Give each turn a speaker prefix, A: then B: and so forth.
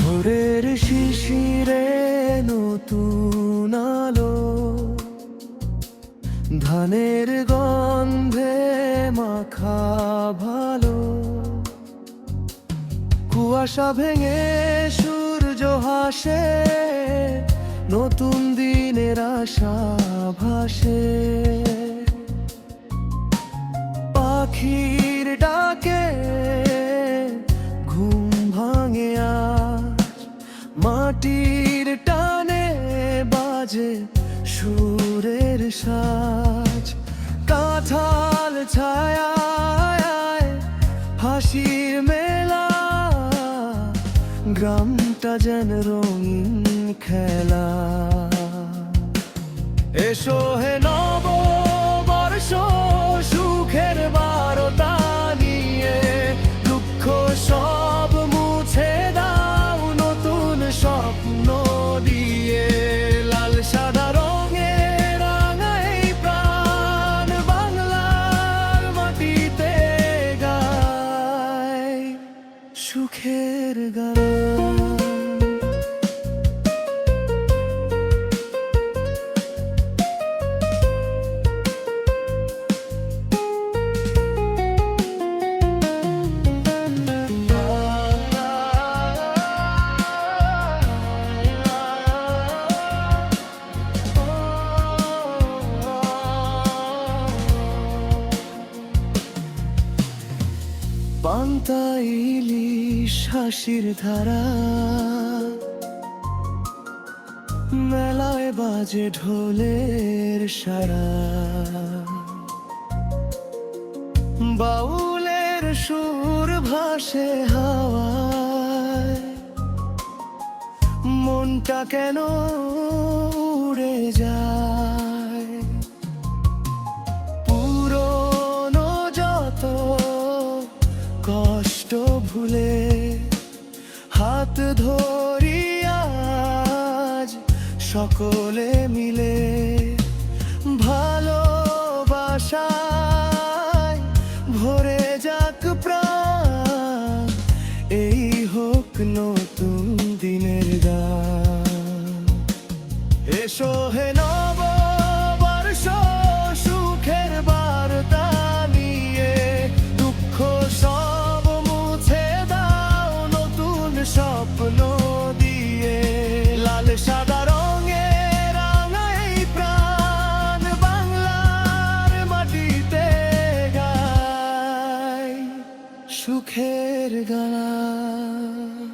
A: ভোরের শিশিরে নতুন আলো, ধানের গন্ধে মাখা ভালো। কুয়াশা ভেঙে সূর্য হাসে, নতুন দিনের আশা ভাসে। পাখির ডাকে ঘুম ভাঙে আজ, মাটির টানে বাজে সুরের সাজ। কাঁঠাল ছায়ায় হাসির মেলা, গ্রামটা যেন রঙিন খেলা। এসো হে নববর্ষ, সুখের বারতা নিয়ে, দুঃখ সব মুছে দাও নতুন স্বপ্ন দিয়ে। লাল সাদা রঙে রাঙাই প্রাণ, বাংলার মাটিতে গায় সুখের গান। পান্তা ইলিশ হাসির ধারা, মেলায় বাজে ঢোলের সারা। বাউলের সুর ভাসে হাওয়ায়, মনটা কেন উড়ে যায়। পুরনো যত কষ্ট ভুলে হাত ধরি আজ সকলে মিলে। ভালোবাসায় ভরে যাক প্রাণ, এই হোক নতুন দিনের গান। এসো হে নববর্ষ, সুখের বার্তা নিয়ে, দুঃখ সব মুছে দাও নতুন স্বপ্ন দিয়ে। লাল সাদা রঙে রাঙাই প্রাণ, বাংলার মাটিতে গায় সুখের গান।